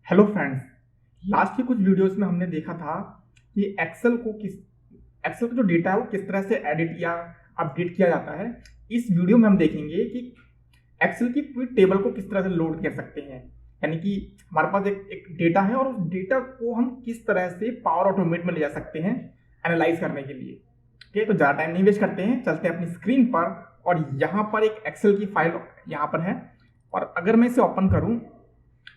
Hello friends. Last की कुछ videos में हमने देखा था कि एक्सेल का जो डेटा है वो किस तरह से एडिट या अपडेट किया जाता है। इस वीडियो में हम देखेंगे कि एक्सेल की पूरी टेबल को किस तरह से लोड कर सकते हैं। यानी कि हमारे पास एक डेटा है और उस डेटा को हम किस तरह से पावर ऑटोमेट में ले जा सकते हैं एनालाइज करने के लिए। ठीक है, तो ज़्यादा टाइम नहीं वेस्ट करते हैं, चलते हैं अपनी स्क्रीन पर। और यहाँ पर एक एक्सेल की फाइल यहाँ पर है और अगर मैं इसे ओपन करूँ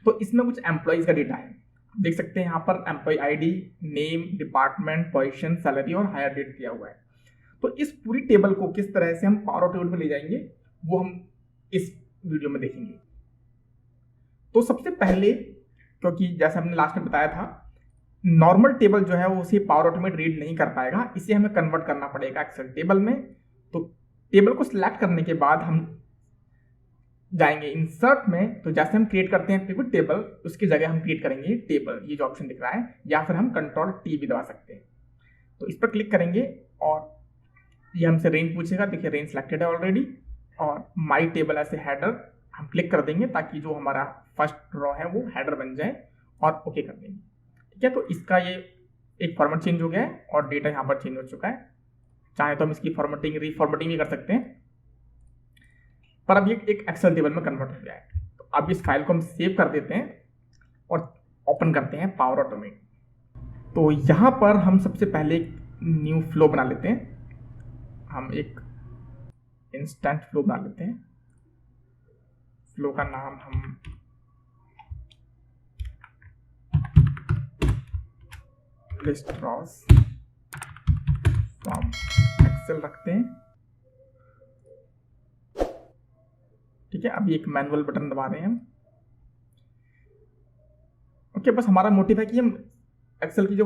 तो इसमें कुछ एम्प्लॉइज का डेटा है। देख सकते हैं यहाँ पर employee ID, name, department, position, salary और हायर डेट दिया हुआ है। तो इस पूरी टेबल को किस तरह से हम पावर ऑटोमेट में ले जाएंगे वो हम इस वीडियो में देखेंगे। तो सबसे पहले, क्योंकि जैसे हमने लास्ट में बताया था, नॉर्मल टेबल जो है वो उसे पावर ऑटोमेट रीड नहीं कर पाएगा, इसे हमें कन्वर्ट करना पड़ेगा एक्सेल टेबल में। तो टेबल को सिलेक्ट करने के बाद हम जाएंगे इंसर्ट में। तो जैसे हम क्रिएट करते हैं पिवट टेबल, उसकी जगह हम क्रिएट करेंगे टेबल, ये जो ऑप्शन दिख रहा है, या फिर हम कंट्रोल टी भी दबा सकते हैं। तो इस पर क्लिक करेंगे और ये हमसे रेंज पूछेगा। देखिए रेंज सिलेक्टेड है ऑलरेडी, और माई टेबल ऐसे हेडर हम क्लिक कर देंगे ताकि जो हमारा फर्स्ट रो है वो हेडर बन जाए और ओके कर देंगे। ठीक है, तो इसका ये एक फॉर्मेट चेंज हो गया है और डेटा यहाँ पर चेंज हो चुका है। चाहे तो हम इसकी फॉर्मेटिंग रीफॉर्मेटिंग भी कर सकते हैं, पर अब ये एक एक्सेल टेबल में कन्वर्ट हो गया है। तो अब इस फाइल को हम सेव कर देते हैं और ओपन करते हैं पावर ऑटोमेट। तो यहाँ पर हम सबसे पहले एक न्यू फ्लो बना लेते हैं। हम एक इंस्टेंट फ्लो बना लेते हैं। फ्लो का नाम हम लिस्ट रॉस फ्रॉम एक्सेल रखते हैं। ठीक है, अभी एक मैनुअल बटन दबा रहे हैं हम। ओके, बस हमारा मोटिव है कि हम एक्सेल की जो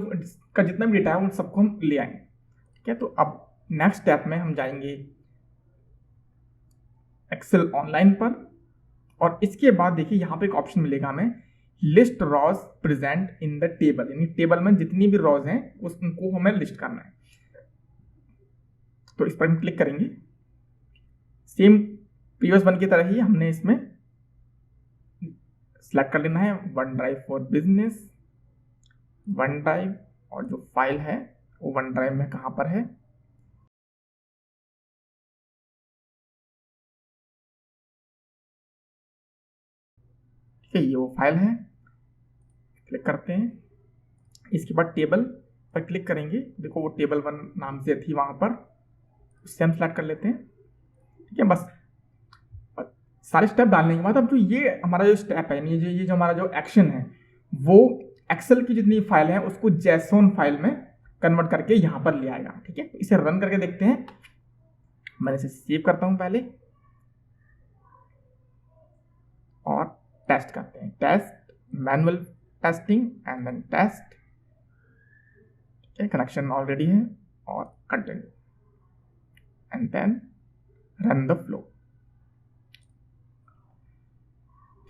का जितना भी डेटा है उन सबको हम ले आएंगे। ठीक है, तो अब नेक्स्ट स्टेप में हम जाएंगे एक्सेल ऑनलाइन पर, और इसके बाद देखिए यहाँ पे एक ऑप्शन मिलेगा हमें, list rows present in the table. यानी टेबल में जितनी भी रॉज हैं उनको हमें लिस्ट करना है। तो इस पर हम क्लिक करेंगे। सेम प्रीवियस वन की तरह ही हमने इसमें सेलेक्ट कर लेना है one drive for business, one drive, और जो फाइल है वो वन ड्राइव में कहाँ पर है। ठीक है, ये वो फाइल है। क्लिक करते हैं, इसके बाद टेबल पर क्लिक करेंगे। देखो वो टेबल वन नाम से थी वहां पर, उससे हम सेलेक्ट कर लेते हैं। ठीक है, बस सारे स्टेप डालने के बाद अब जो ये हमारा जो स्टेप है, यानी ये जो हमारा जो एक्शन है, वो एक्सेल की जितनी फाइल है उसको जेसोन फाइल में कन्वर्ट करके यहाँ पर ले आएगा। ठीक है, इसे रन करके देखते हैं। मैं इसे सेव करता हूँ पहले और टेस्ट करते हैं। Test, manual testing and then test. ठीक है, कनेक्शन ऑलरेडी है, और continue and then run the flow.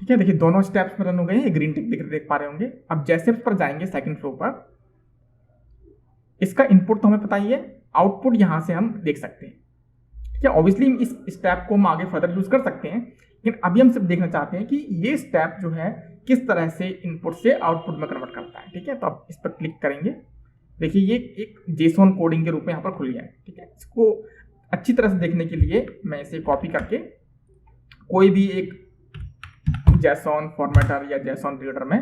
ठीक है, देखिए दोनों स्टेप्स में रन हो गए हैं, ग्रीन टिक देख पा रहे होंगे। अब जैसे पर जाएंगे सेकंड फ्लो पर, इसका इनपुट तो हमें पता ही है, आउटपुट यहां से हम देख सकते हैं। ठीक है, ऑब्वियसली इस स्टेप को हम आगे फर्दर यूज कर सकते हैं, लेकिन अभी हम सिर्फ देखना चाहते हैं कि ये स्टेप जो है किस तरह से इनपुट से आउटपुट में कन्वर्ट करता है। ठीक है, तो अब इस पर क्लिक करेंगे। देखिए ये एक जेसोन कोडिंग के रूप में यहाँ पर खुल गया है। ठीक है, इसको अच्छी तरह से देखने के लिए मैं इसे कॉपी करके कोई भी एक जेसोन फॉर्मेटर या जेसोन रीडर में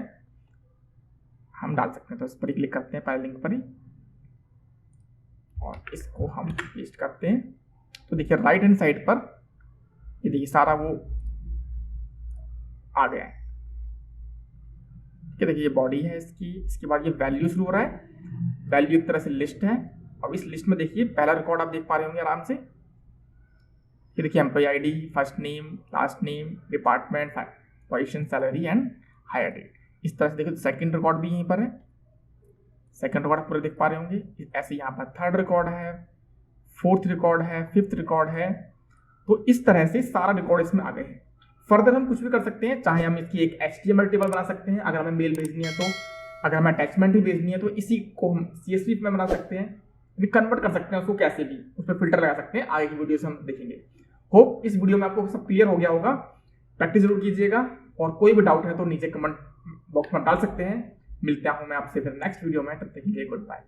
हम डाल सकते हैं। तो इस पर ही क्लिक करते हैं, पहले लिंक पर ही, और इसको हम पेस्ट करते हैं। तो देखिए राइट हैंड साइड पर ये देखिए सारा वो आ गया है। ठीक है, देखिए ये बॉडी है इसकी, इसके बाद ये वैल्यू शुरू हो रहा है। वैल्यू एक तरह से लिस्ट है, और इस लिस्ट में देखिए पहला रिकॉर्ड आप देख पा रहे होंगे आराम से। ये देखिए employee ID, first name, last name, department, position, salary and hire date. इस तरह से देखिए सेकंड रिकॉर्ड भी यहीं पर है, सेकंड रिकॉर्ड पूरे देख पा रहे होंगे। ऐसे यहाँ पर थर्ड रिकॉर्ड है, फोर्थ रिकॉर्ड है, फिफ्थ रिकॉर्ड है। तो इस तरह से सारा रिकॉर्ड इसमें आ गए हैं। फर्दर हम कुछ भी कर सकते हैं, चाहे हम इसकी एक HTML टेबल बना सकते हैं अगर हमें मेल भेजनी है, तो अगर हमें अटैचमेंट ही भेजनी है तो इसी को हम CSV में बना सकते हैं, कन्वर्ट कर सकते हैं उसको कैसे भी, उस पर फिल्टर लगा सकते हैं। आगे की वीडियो से हम देखेंगे। होप इस वीडियो में आपको सब क्लियर हो गया होगा। प्रैक्टिस जरूर कीजिएगा, और कोई भी डाउट है तो नीचे कमेंट बॉक्स में डाल सकते हैं। मिलता हूँ मैं आपसे फिर नेक्स्ट वीडियो में, तब तक के लिए गुड बाय।